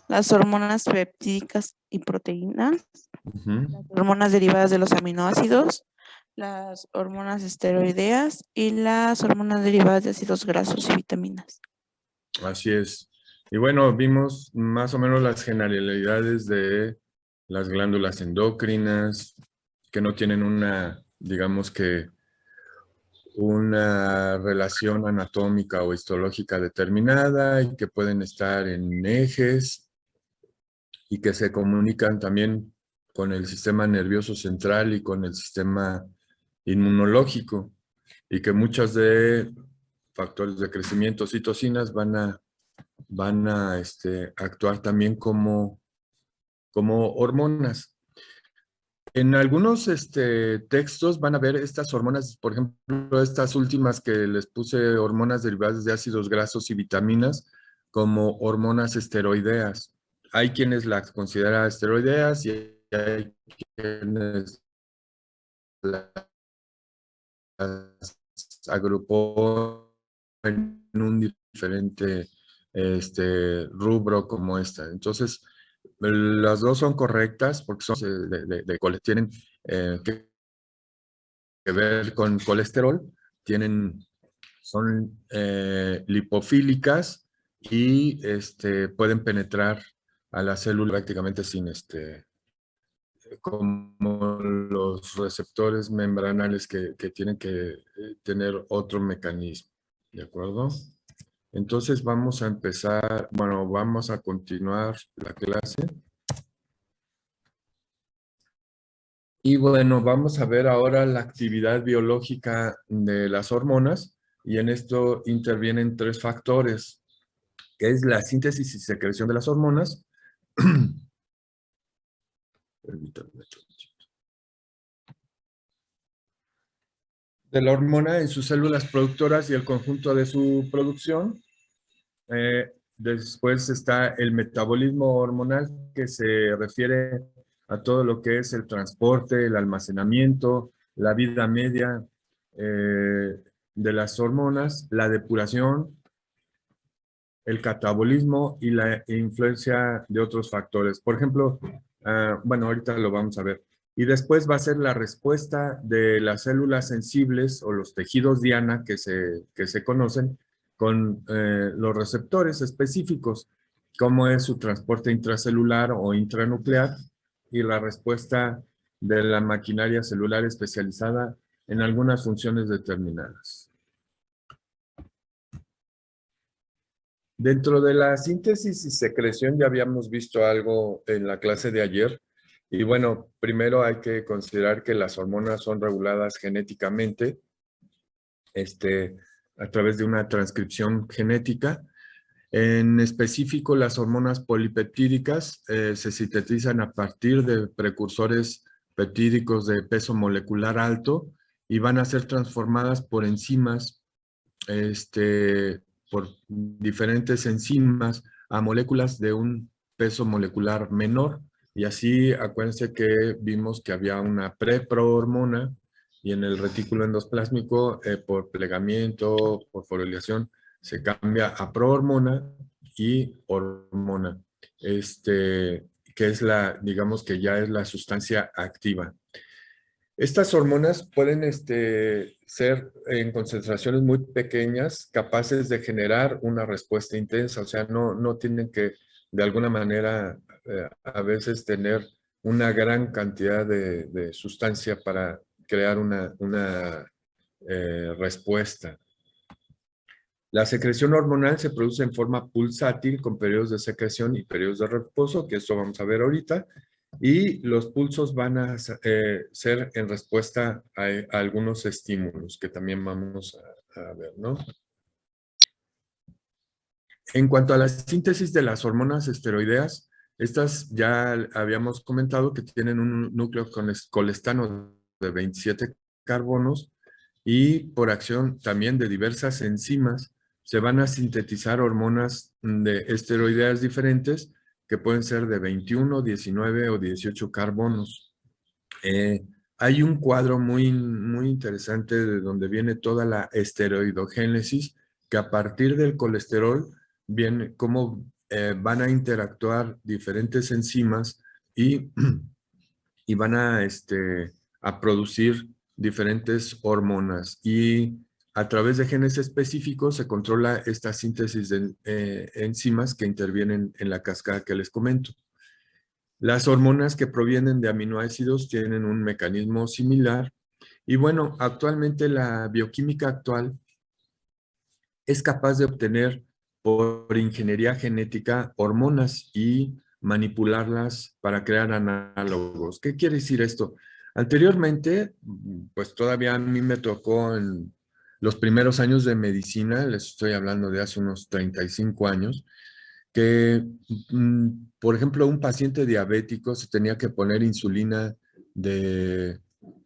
las hormonas peptídicas y proteínas, Ujú. las hormonas derivadas de los aminoácidos, las hormonas esteroideas y las hormonas derivadas de ácidos grasos y vitaminas. Así es. Y bueno, vimos más o menos las generalidades de las glándulas endocrinas, que no tienen una, digamos que, una relación anatómica o histológica determinada y que pueden estar en ejes y que se comunican también con el sistema nervioso central y con el sistema inmunológico, y que muchos de factores de crecimiento, citocinas, van a actuar también como hormonas. En algunos textos van a ver estas hormonas, por ejemplo, estas últimas que les puse, hormonas derivadas de ácidos grasos y vitaminas, como hormonas esteroideas. Hay quienes las consideran esteroideas y hay quienes las agrupó en un diferente rubro como esta. Entonces, las dos son correctas porque son tienen que ver con colesterol, son lipofílicas y pueden penetrar a la célula prácticamente sin como los receptores membranales que tienen que tener otro mecanismo, ¿de acuerdo? Entonces vamos a empezar, bueno, vamos a continuar la clase. Y bueno, vamos a ver ahora la actividad biológica de las hormonas, y en esto intervienen tres factores, que es la síntesis y secreción de las hormonas. Permítanme. De la hormona en sus células productoras y el conjunto de su producción. Después está el metabolismo hormonal, que se refiere a todo lo que es el transporte, el almacenamiento, la vida media de las hormonas, la depuración, el catabolismo y la influencia de otros factores. Por ejemplo, bueno, ahorita lo vamos a ver. Y después va a ser la respuesta de las células sensibles o los tejidos diana que se conocen con los receptores específicos, como es su transporte intracelular o intranuclear, y la respuesta de la maquinaria celular especializada en algunas funciones determinadas. Dentro de la síntesis y secreción ya habíamos visto algo en la clase de ayer. Y bueno, primero hay que considerar que las hormonas son reguladas genéticamente, a través de una transcripción genética. En específico, las hormonas polipeptídicas se sintetizan a partir de precursores peptídicos de peso molecular alto y van a ser transformadas por enzimas, por diferentes enzimas a moléculas de un peso molecular menor. Y así, acuérdense que vimos que había una preprohormona, y en el retículo endoplásmico, por plegamiento, por fosforilación, se cambia a prohormona y hormona, que es digamos que ya es la sustancia activa. Estas hormonas pueden ser en concentraciones muy pequeñas, capaces de generar una respuesta intensa. O sea, no tienen que, de alguna manera, a veces tener una gran cantidad de sustancia para crear una respuesta. La secreción hormonal se produce en forma pulsátil, con periodos de secreción y periodos de reposo, que esto vamos a ver ahorita. Y los pulsos van a ser en respuesta a algunos estímulos que también vamos a ver, ¿no? En cuanto a la síntesis de las hormonas esteroideas, estas ya habíamos comentado que tienen un núcleo con colestano de 27 carbonos, y por acción también de diversas enzimas se van a sintetizar hormonas de esteroideas diferentes, que pueden ser de 21, 19 o 18 carbonos. Hay un cuadro muy interesante de donde viene toda la esteroidogénesis, que a partir del colesterol viene, cómo van a interactuar diferentes enzimas y, y van a producir diferentes hormonas. Y a través de genes específicos se controla esta síntesis de enzimas que intervienen en la cascada que les comento. Las hormonas que provienen de aminoácidos tienen un mecanismo similar. Y bueno, actualmente la bioquímica actual es capaz de obtener por ingeniería genética hormonas y manipularlas para crear análogos. ¿Qué quiere decir esto? Anteriormente, pues todavía a mí me tocó en los primeros años de medicina, les estoy hablando de hace unos 35 años, que, por ejemplo, un paciente diabético se tenía que poner insulina de,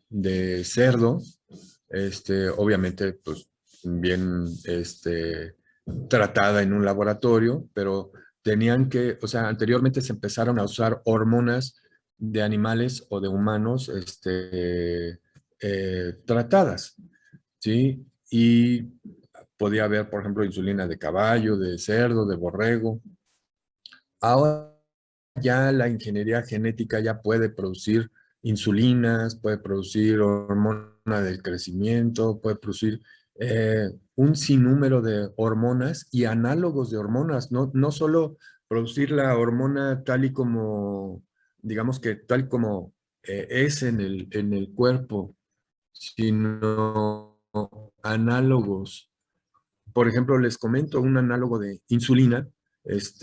de cerdo, obviamente, pues bien tratada en un laboratorio, pero tenían que, o sea, anteriormente se empezaron a usar hormonas de animales o de humanos tratadas, ¿sí? Y podía haber, por ejemplo, insulina de caballo, de cerdo, de borrego. Ahora ya la ingeniería genética ya puede producir insulinas, puede producir hormona del crecimiento, puede producir un sinnúmero de hormonas y análogos de hormonas, no solo producir la hormona tal y como, digamos que tal como es en el cuerpo, sino análogos. Por ejemplo, les comento un análogo de insulina, es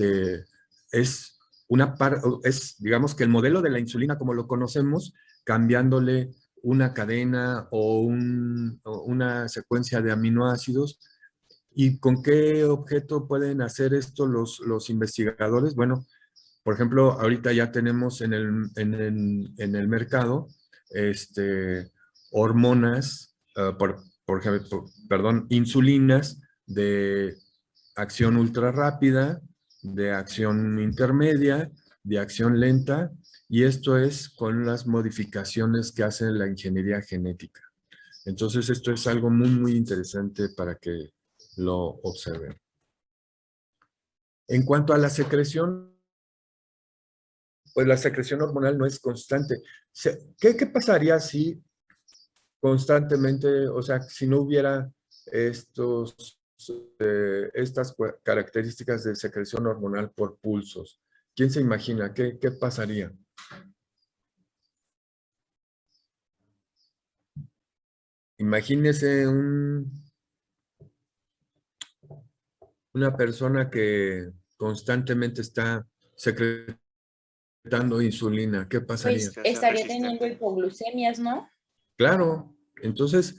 digamos que el modelo de la insulina como lo conocemos, cambiándole una cadena o una secuencia de aminoácidos. ¿Y con qué objeto pueden hacer esto los investigadores? Bueno, por ejemplo, ahorita ya tenemos en el mercado hormonas, por ejemplo, perdón, insulinas de acción ultra rápida, de acción intermedia, de acción lenta, y esto es con las modificaciones que hace la ingeniería genética. Entonces, esto es algo muy interesante para que lo observen. En cuanto a la secreción, pues la secreción hormonal no es constante. ¿Qué pasaría si constantemente, o sea, si no hubiera estas características de secreción hormonal por pulsos? ¿Quién se imagina? ¿Qué pasaría? Imagínese una persona que constantemente está secretando insulina. ¿Qué pasaría? Pues estaría teniendo hipoglucemias, ¿no? Claro, entonces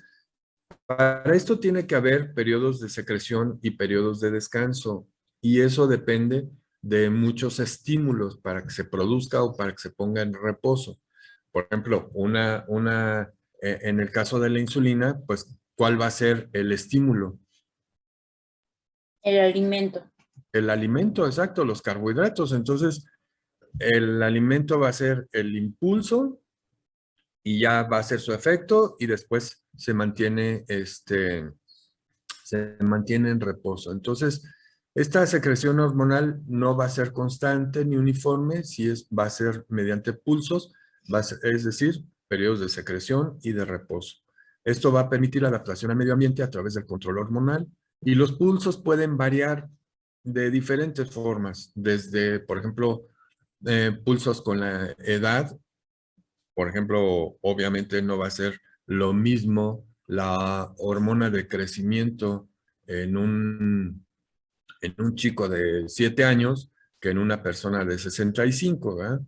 para esto tiene que haber periodos de secreción y periodos de descanso, y eso depende de muchos estímulos para que se produzca o para que se ponga en reposo. Por ejemplo, en el caso de la insulina, pues, ¿cuál va a ser el estímulo? El alimento. El alimento, exacto, los carbohidratos. Entonces, el alimento va a ser el impulso y ya va a ser su efecto y después se mantiene en reposo. Entonces, esta secreción hormonal no va a ser constante ni uniforme, va a ser mediante pulsos, es decir, periodos de secreción y de reposo. Esto va a permitir la adaptación al medio ambiente a través del control hormonal, y los pulsos pueden variar de diferentes formas, desde, por ejemplo, pulsos con la edad. Por ejemplo, obviamente no va a ser lo mismo la hormona de crecimiento en un chico de 7 años que en una persona de 65, ¿verdad?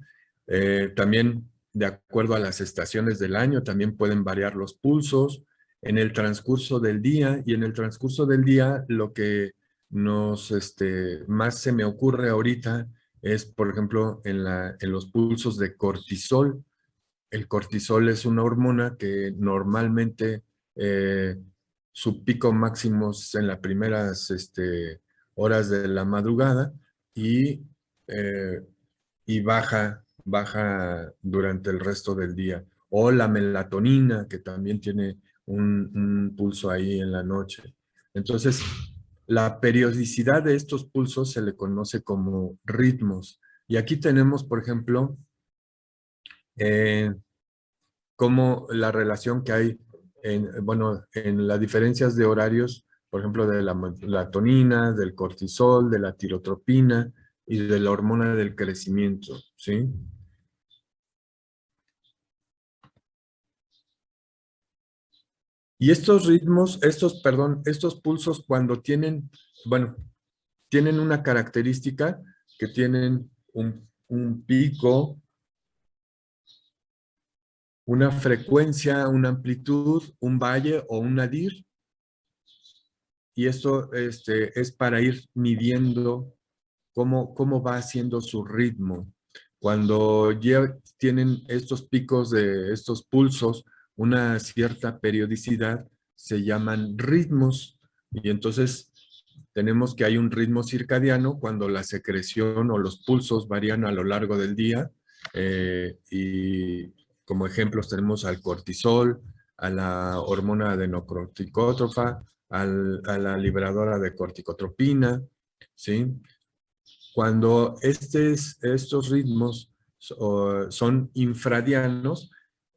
También, de acuerdo a las estaciones del año, también pueden variar los pulsos en el transcurso del día, y en el transcurso del día lo que más se me ocurre ahorita es, por ejemplo, en los pulsos de cortisol. El cortisol es una hormona que normalmente su pico máximo es en las primeras horas de la madrugada, y, eh, y baja durante el resto del día. O la melatonina, que también tiene un pulso ahí en la noche. Entonces, la periodicidad de estos pulsos se le conoce como ritmos. Y aquí tenemos, por ejemplo, como la relación que hay en las diferencias de horarios, por ejemplo, de la melatonina, del cortisol, de la tirotropina y de la hormona del crecimiento, ¿sí? Y estos ritmos, estos pulsos cuando tienen una característica que tienen un pico, una frecuencia, una amplitud, un valle o un nadir. Y esto es para ir midiendo cómo va haciendo su ritmo. Cuando ya tienen estos picos de estos pulsos, una cierta periodicidad, se llaman ritmos. Y entonces tenemos que hay un ritmo circadiano cuando la secreción o los pulsos varían a lo largo del día. Y como ejemplos tenemos al cortisol, a la hormona adenocorticótrofa, a la liberadora de corticotropina, ¿sí? Cuando estos ritmos son infradianos,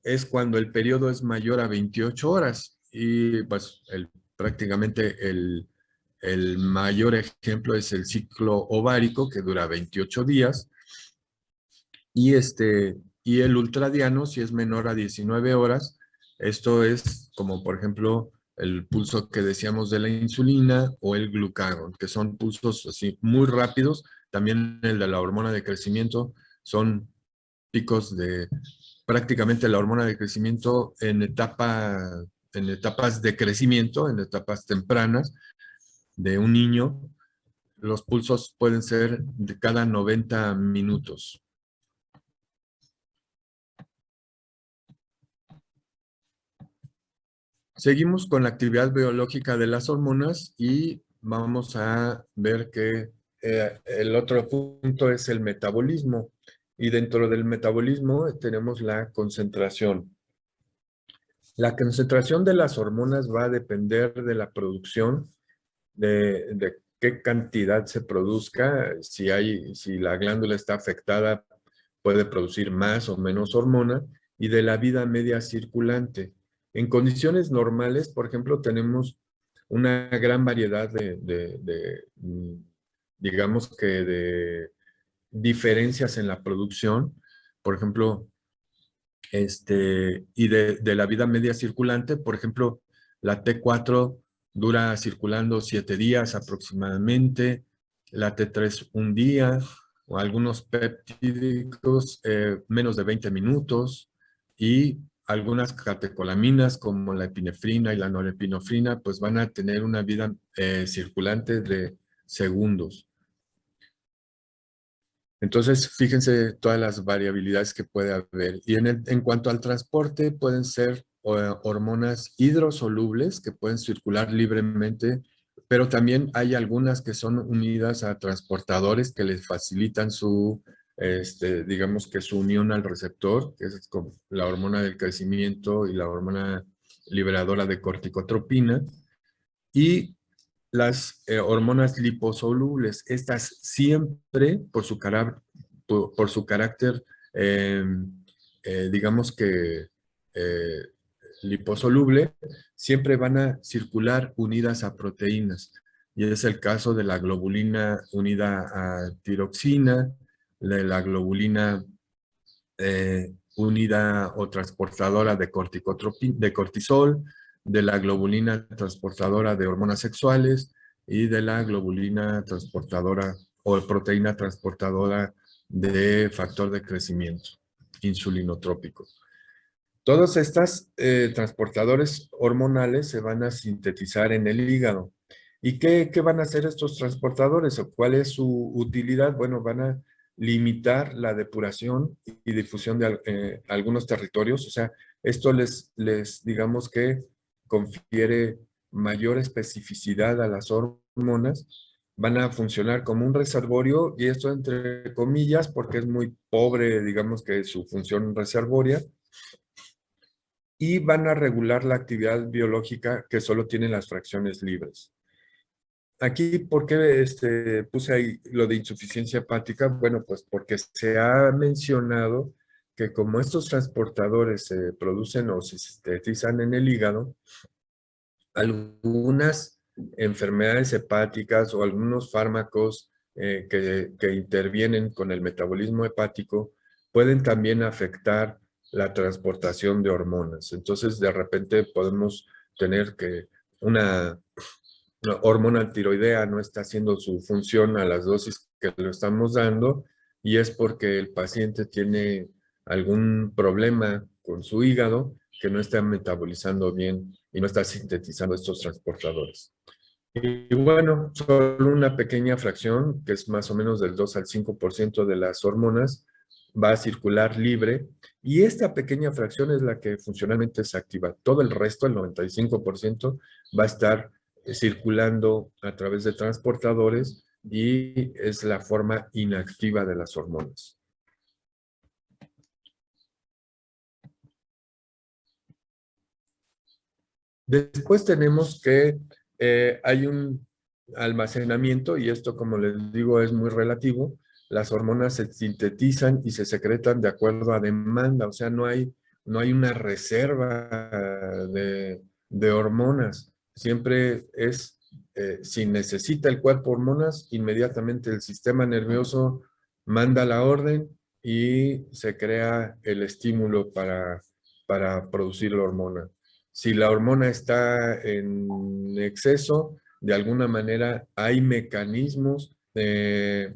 es cuando el periodo es mayor a 28 horas. Y pues prácticamente el mayor ejemplo es el ciclo ovárico, que dura 28 días. Y el ultradiano, si es menor a 19 horas, esto es como, por ejemplo, el pulso que decíamos de la insulina o el glucagón, que son pulsos así muy rápidos. También el de la hormona de crecimiento son picos de prácticamente la hormona de crecimiento en etapas de crecimiento, en etapas tempranas de un niño. Los pulsos pueden ser de cada 90 minutos. Seguimos con la actividad biológica de las hormonas y vamos a ver que el otro punto es el metabolismo. Y dentro del metabolismo tenemos la concentración. La concentración de las hormonas va a depender de la producción, de qué cantidad se produzca. Si la glándula está afectada, puede producir más o menos hormona, y de la vida media circulante. En condiciones normales, por ejemplo, tenemos una gran variedad digamos que de diferencias en la producción. Por ejemplo, y de la vida media circulante, por ejemplo, la T4 dura circulando 7 días aproximadamente, la T3 un día, o algunos peptídicos menos de 20 minutos, y algunas catecolaminas como la epinefrina y la norepinefrina pues van a tener una vida circulante de segundos. Entonces, fíjense todas las variabilidades que puede haber. Y en cuanto al transporte, pueden ser hormonas hidrosolubles que pueden circular libremente, pero también hay algunas que son unidas a transportadores que les facilitan digamos que su unión al receptor, que es como la hormona del crecimiento y la hormona liberadora de corticotropina. Y las hormonas liposolubles, estas siempre por su carácter, digamos que liposoluble, siempre van a circular unidas a proteínas. Y es el caso de la globulina unida a tiroxina, de la globulina unida o transportadora de cortisol, de la globulina transportadora de hormonas sexuales y de la globulina transportadora o proteína transportadora de factor de crecimiento insulinotrópico. Todos estos transportadores hormonales se van a sintetizar en el hígado. ¿Y qué van a hacer estos transportadores o cuál es su utilidad? Bueno, van a limitar la depuración y difusión de algunos territorios. O sea, esto digamos que confiere mayor especificidad a las hormonas. Van a funcionar como un reservorio, y esto entre comillas porque es muy pobre, digamos que su función reservoria, y van a regular la actividad biológica que solo tienen las fracciones libres. Aquí, ¿por qué puse ahí lo de insuficiencia hepática? Bueno, pues porque se ha mencionado que como estos transportadores se producen o se sintetizan en el hígado, algunas enfermedades hepáticas o algunos fármacos que intervienen con el metabolismo hepático pueden también afectar la transportación de hormonas. Entonces, de repente podemos tener que una hormona tiroidea no está haciendo su función a las dosis que le estamos dando y es porque el paciente tiene algún problema con su hígado que no está metabolizando bien y no está sintetizando estos transportadores. Y bueno, solo una pequeña fracción, que es más o menos del 2 al 5% de las hormonas, va a circular libre y esta pequeña fracción es la que funcionalmente se activa. Todo el resto, el 95%, va a estar circulando a través de transportadores y es la forma inactiva de las hormonas. Después tenemos que hay un almacenamiento y esto, como les digo, es muy relativo. Las hormonas se sintetizan y se secretan de acuerdo a demanda, o sea, no hay una reserva de hormonas. Siempre es, si necesita el cuerpo hormonas, inmediatamente el sistema nervioso manda la orden y se crea el estímulo para producir la hormona. Si la hormona está en exceso, de alguna manera hay mecanismos que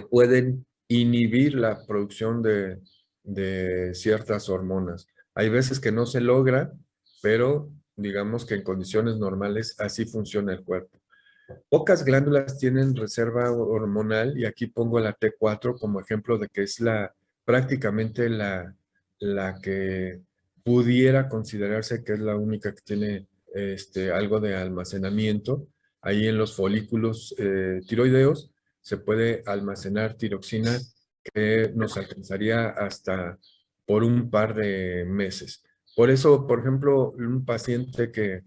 pueden inhibir la producción de ciertas hormonas. Hay veces que no se logra, pero digamos que en condiciones normales así funciona el cuerpo. Pocas glándulas tienen reserva hormonal y aquí pongo la T4 como ejemplo de que es prácticamente la que pudiera considerarse que es la única que tiene algo de almacenamiento. Ahí en los folículos tiroideos se puede almacenar tiroxina que nos alcanzaría hasta por un par de meses. Por eso, por ejemplo, un paciente que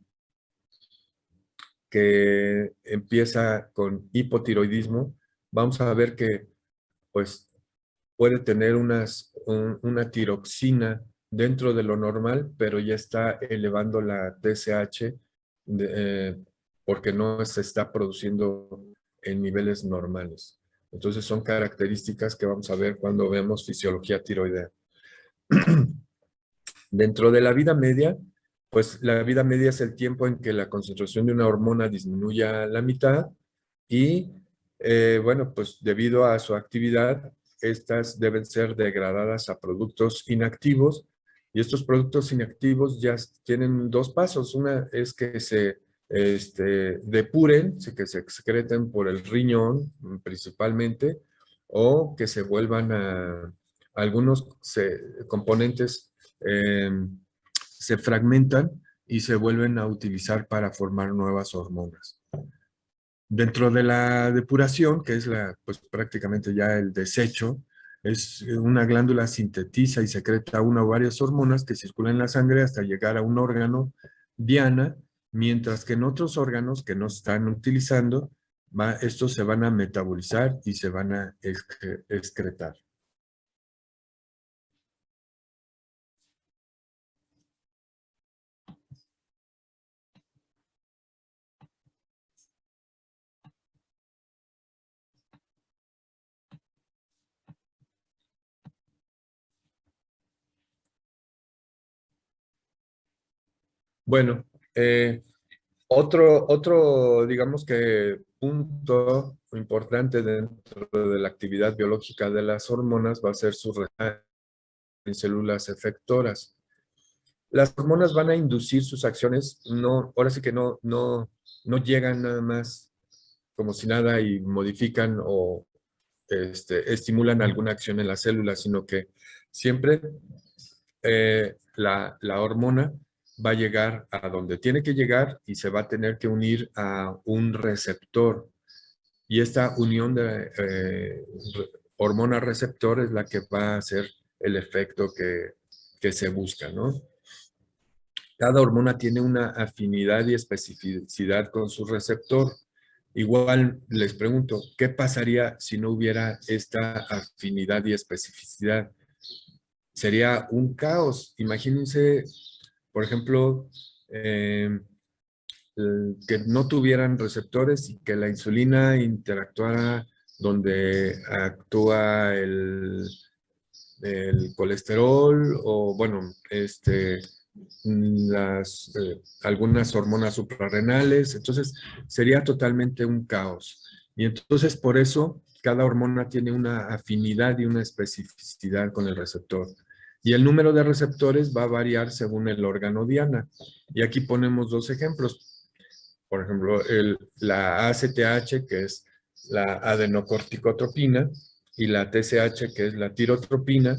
empieza con hipotiroidismo, vamos a ver que pues puede tener una tiroxina dentro de lo normal, pero ya está elevando la TSH porque no se está produciendo en niveles normales. Entonces son características que vamos a ver cuando vemos fisiología tiroidea. Dentro de la vida media, pues la vida media es el tiempo en que la concentración de una hormona disminuye a la mitad y, bueno, pues debido a su actividad, estas deben ser degradadas a productos inactivos y estos productos inactivos ya tienen dos pasos. Una es que se depuren, que se excreten por el riñón principalmente o que se vuelvan a algunos componentes se fragmentan y se vuelven a utilizar para formar nuevas hormonas. Dentro de la depuración, que es pues prácticamente ya el desecho, es una glándula sintetiza y secreta una o varias hormonas que circulan en la sangre hasta llegar a un órgano diana, mientras que en otros órganos que no están utilizando, estos se van a metabolizar y se van a excretar. Bueno, digamos que punto importante dentro de la actividad biológica de las hormonas va a ser su respuesta en células efectoras. Las hormonas van a inducir sus acciones, ahora sí que no llegan nada más como si nada y modifican o estimulan alguna acción en la célula, sino que siempre la hormona va a llegar a donde tiene que llegar y se va a tener que unir a un receptor. Y esta unión de hormona-receptor es la que va a hacer el efecto que se busca, ¿no? Cada hormona tiene una afinidad y especificidad con su receptor. Igual les pregunto, ¿qué pasaría si no hubiera esta afinidad y especificidad? Sería un caos. Imagínense, por ejemplo, que no tuvieran receptores y que la insulina interactuara donde actúa el colesterol o, bueno, algunas hormonas suprarrenales. Entonces, sería totalmente un caos. Y entonces, por eso, cada hormona tiene una afinidad y una especificidad con el receptor. Y el número de receptores va a variar según el órgano diana. Y aquí ponemos dos ejemplos. Por ejemplo, la ACTH, que es la adenocorticotropina, y la TSH, que es la tirotropina,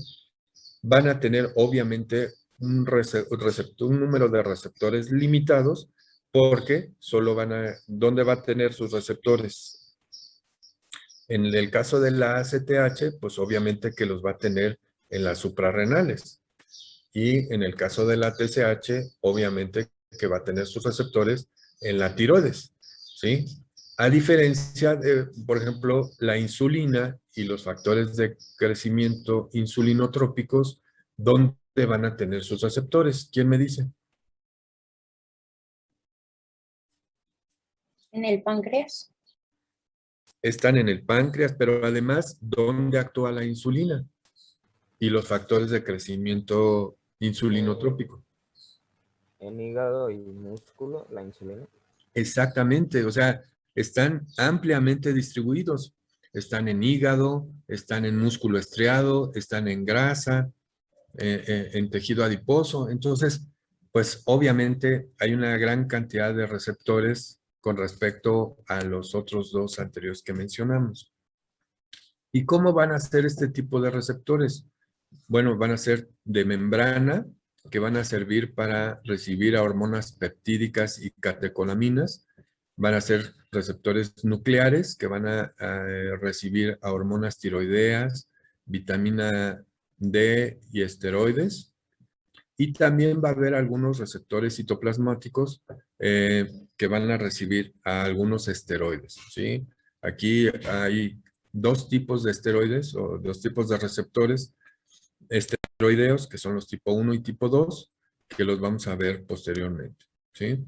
van a tener obviamente un número de receptores limitados, porque solo ¿dónde va a tener sus receptores? En el caso de la ACTH, pues obviamente que los va a tener en las suprarrenales. Y en el caso de la TSH, obviamente que va a tener sus receptores en la tiroides, ¿sí? A diferencia de, por ejemplo, la insulina y los factores de crecimiento insulinotrópicos, ¿dónde van a tener sus receptores? ¿Quién me dice? En el páncreas. Están en el páncreas, pero además, ¿dónde actúa la insulina? Y los factores de crecimiento insulinotrópico. En hígado y músculo, la insulina. Exactamente, o sea, están ampliamente distribuidos. Están en hígado, están en músculo estriado, están en grasa, en tejido adiposo. Entonces, pues obviamente hay una gran cantidad de receptores con respecto a los otros dos anteriores que mencionamos. ¿Y cómo van a ser este tipo de receptores? Bueno, van a ser de membrana, que van a servir para recibir a hormonas peptídicas y catecolaminas. Van a ser receptores nucleares, que van a recibir a hormonas tiroideas, vitamina D y esteroides. Y también va a haber algunos receptores citoplasmáticos que van a recibir a algunos esteroides, ¿sí? Aquí hay dos tipos de esteroides o dos tipos de receptores esteroideos, que son los tipo 1 y tipo 2, que los vamos a ver posteriormente, ¿sí?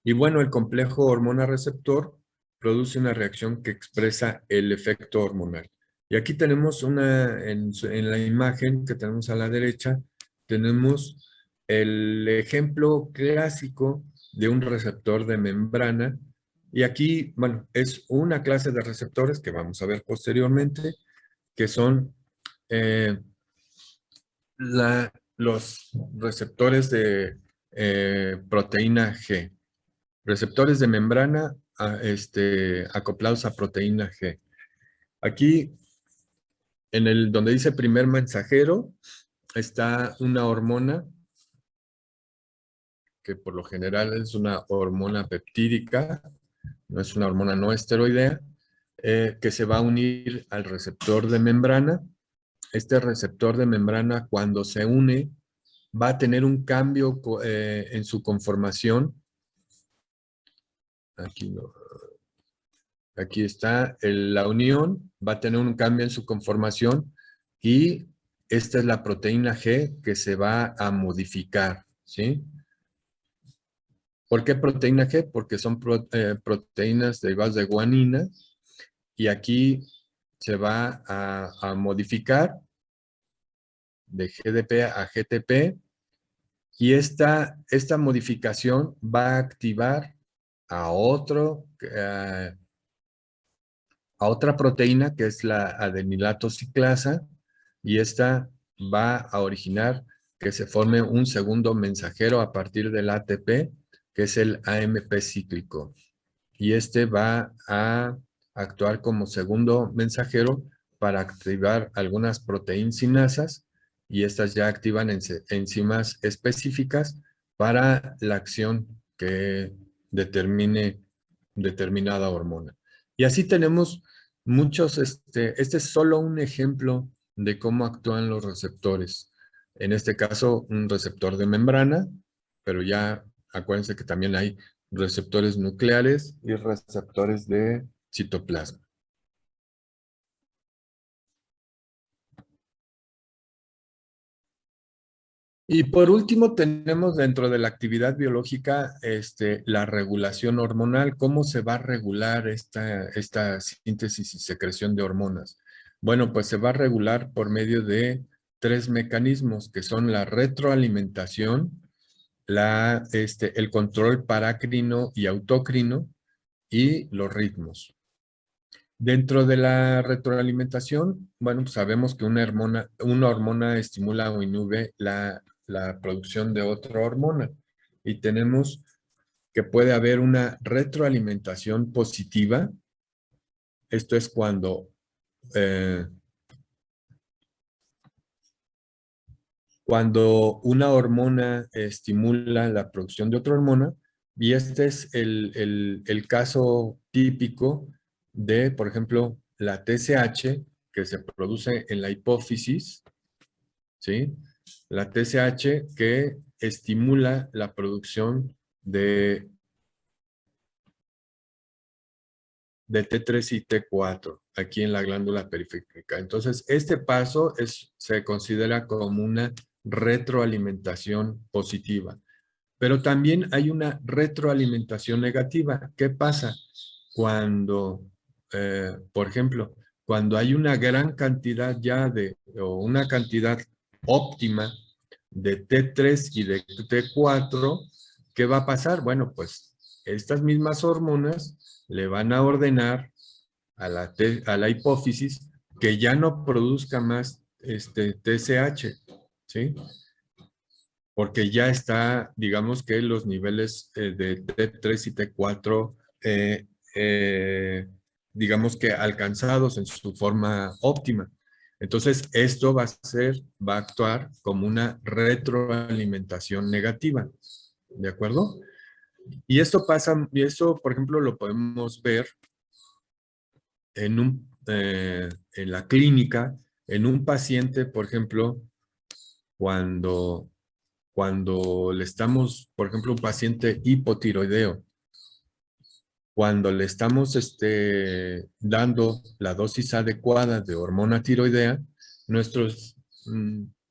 Y bueno, el complejo hormona-receptor produce una reacción que expresa el efecto hormonal. Y aquí tenemos en la imagen que tenemos a la derecha, tenemos el ejemplo clásico de un receptor de membrana. Y aquí, bueno, es una clase de receptores que vamos a ver posteriormente, que son los receptores de proteína G. Receptores de membrana acoplados a proteína G. Aquí, donde dice primer mensajero, está una hormona, que por lo general es una hormona peptídica, no es una hormona no esteroidea, que se va a unir al receptor de membrana. Este receptor de membrana, cuando se une, va a tener un cambio en su conformación. Aquí está la unión, va a tener un cambio en su conformación y esta es la proteína G que se va a modificar, ¿sí? ¿Por qué proteína G? Porque son proteínas derivadas de guanina y aquí se va a modificar de GDP a GTP y esta modificación va a activar a otra proteína que es la adenilato ciclasa y esta va a originar que se forme un segundo mensajero a partir del ATP, que es el AMP cíclico. Y este va a actuar como segundo mensajero para activar algunas proteínsinasas y estas ya activan enzimas específicas para la acción que determine determinada hormona. Y así tenemos muchos, este es solo un ejemplo de cómo actúan los receptores. En este caso, un receptor de membrana, pero ya acuérdense que también hay receptores nucleares y receptores de citoplasma. Y por último tenemos dentro de la actividad biológica la regulación hormonal. ¿Cómo se va a regular esta síntesis y secreción de hormonas? Bueno, pues se va a regular por medio de 3 mecanismos que son la retroalimentación, el control paracrino y autócrino y los ritmos. Dentro de la retroalimentación, bueno, pues sabemos que una hormona estimula o inhibe la producción de otra hormona. Y tenemos que puede haber una retroalimentación positiva. Esto es cuando una hormona estimula la producción de otra hormona, y este es el caso típico de, por ejemplo, la TSH que se produce en la hipófisis, ¿sí? La TSH que estimula la producción de T3 y T4 aquí en la glándula periférica. Entonces, este paso se considera como una retroalimentación positiva. Pero también hay una retroalimentación negativa. ¿Qué pasa? Cuando, por ejemplo, cuando hay una gran cantidad o una cantidad óptima de T3 y de T4, ¿qué va a pasar? Bueno, pues estas mismas hormonas le van a ordenar a la hipófisis que ya no produzca más TSH, ¿sí? Porque ya está, digamos que los niveles de T3 y T4, digamos que alcanzados en su forma óptima. Entonces, esto va a actuar como una retroalimentación negativa, ¿de acuerdo? Y esto por ejemplo, lo podemos ver en la clínica, en un paciente, por ejemplo, cuando le estamos, por ejemplo, un paciente hipotiroideo, cuando le estamos dando la dosis adecuada de hormona tiroidea,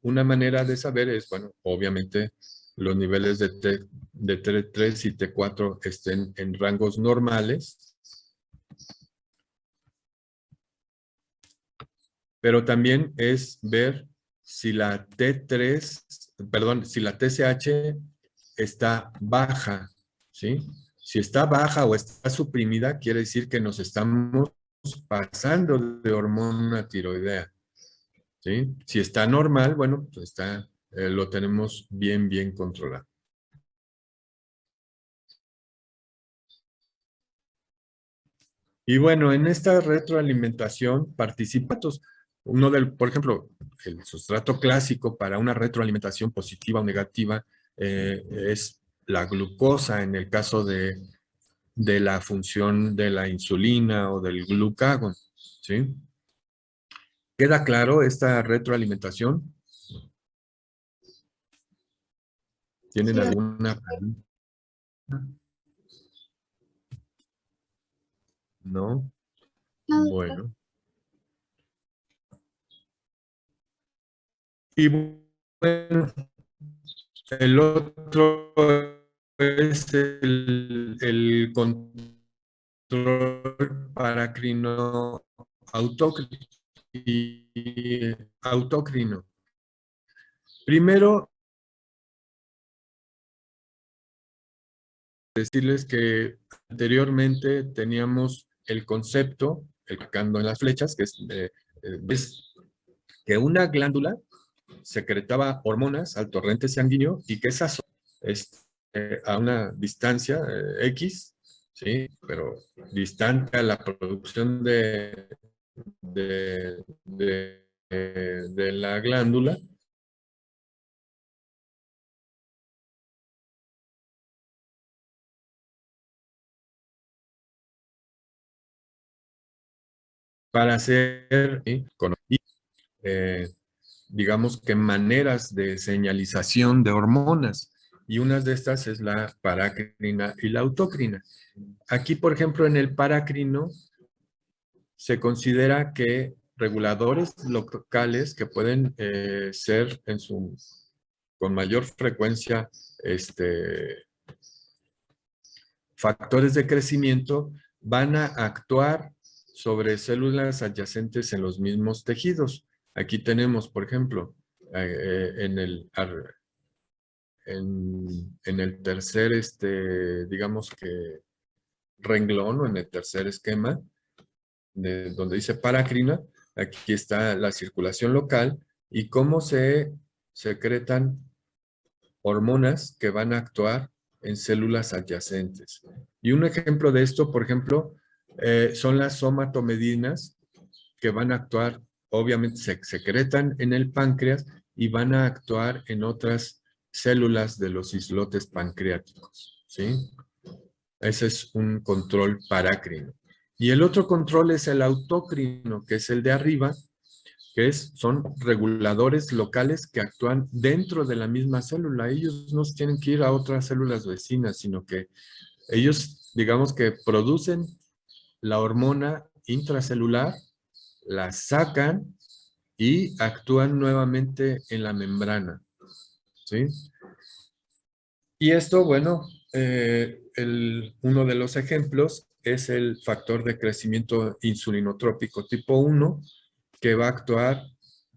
una manera de saber es, bueno, obviamente los niveles de T3 y T4 estén en rangos normales, pero también es ver si la si la TSH está baja, ¿sí? Si está baja o está suprimida, quiere decir que nos estamos pasando de hormona tiroidea, ¿sí? Si está normal, bueno, pues lo tenemos bien, bien controlado. Y bueno, en esta retroalimentación participan por ejemplo, el sustrato clásico para una retroalimentación positiva o negativa es la glucosa en el caso de la función de la insulina o del glucagón, ¿sí? ¿Queda claro esta retroalimentación? ¿Tienen Sí. alguna pregunta? ¿No? Bueno. Y bueno, el otro es el control paracrino autócrino. Primero, decirles que anteriormente teníamos el concepto, marcando en las flechas, que es que una glándula secretaba hormonas al torrente sanguíneo y que esas a una distancia X, ¿sí? Pero distante a la producción de la glándula, para hacer, ¿sí? Digamos que maneras de señalización de hormonas. Y una de estas es la paracrina y la autócrina. Aquí, por ejemplo, en el paracrino se considera que reguladores locales que pueden ser con mayor frecuencia factores de crecimiento van a actuar sobre células adyacentes en los mismos tejidos. Aquí tenemos, por ejemplo, en el tercer, digamos que renglón o en el tercer esquema, donde dice paracrina, aquí está la circulación local y cómo se secretan hormonas que van a actuar en células adyacentes. Y un ejemplo de esto, por ejemplo, son las somatomedinas que van a actuar, obviamente se secretan en el páncreas y van a actuar en otras células de los islotes pancreáticos, ¿sí? Ese es un control parácrino. Y el otro control es el autócrino, que es el de arriba, que son reguladores locales que actúan dentro de la misma célula. Ellos no tienen que ir a otras células vecinas, sino que ellos, digamos que producen la hormona intracelular, la sacan y actúan nuevamente en la membrana, ¿sí? Y esto, bueno, uno de los ejemplos es el factor de crecimiento insulinotrópico tipo 1, que va a actuar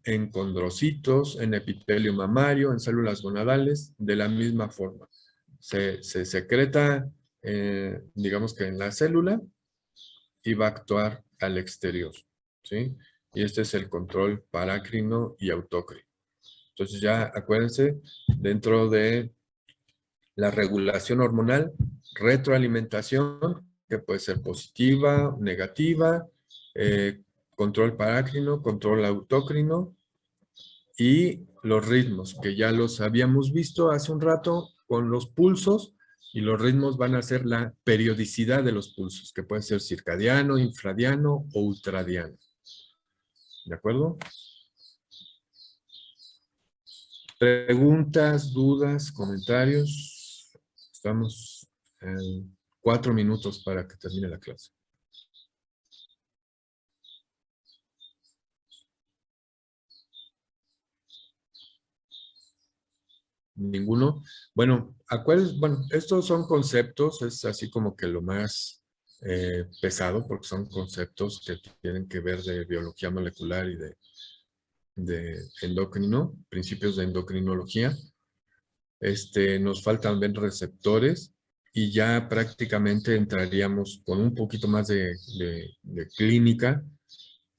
en condrocitos, en epitelio mamario, en células gonadales, de la misma forma. Se secreta, digamos que en la célula, y va a actuar al exterior, ¿sí? Y este es el control parácrino y autócrino. Entonces ya acuérdense, dentro de la regulación hormonal, retroalimentación, que puede ser positiva, negativa, control parácrino, control autócrino y los ritmos, que ya los habíamos visto hace un rato con los pulsos, y los ritmos van a ser la periodicidad de los pulsos, que puede ser circadiano, infradiano o ultradiano. ¿De acuerdo? ¿Preguntas, dudas, comentarios? Estamos en 4 minutos para que termine la clase. ¿Ninguno? Bueno, estos son conceptos, es así como que lo más pesado, porque son conceptos que tienen que ver de biología molecular y de endocrino, principios de endocrinología. Nos faltan ver receptores y ya prácticamente entraríamos con un poquito más de clínica.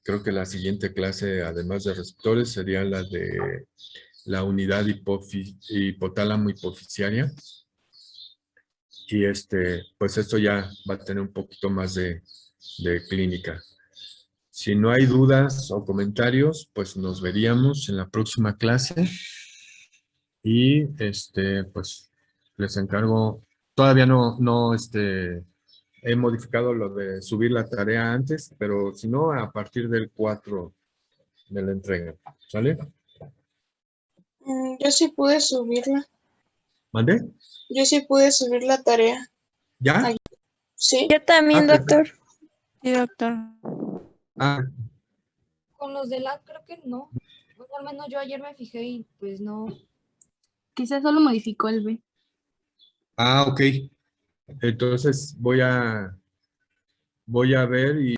Creo que la siguiente clase, además de receptores, sería la de la unidad hipotálamo hipofisiaria. Y pues esto ya va a tener un poquito más de clínica. Si no hay dudas o comentarios, pues nos veríamos en la próxima clase. Y pues les encargo, todavía no he modificado lo de subir la tarea antes, pero si no, a partir del 4 de la entrega. ¿Sale? Yo sí pude subirla. ¿Mandé? Yo sí pude subir la tarea. ¿Ya? Ay. Sí. Yo también, perfecto. doctor. Sí, doctor. Con los de la creo que no. Bueno, al menos yo ayer me fijé y pues no. Quizás solo modificó el B. Ok. Entonces voy a ver y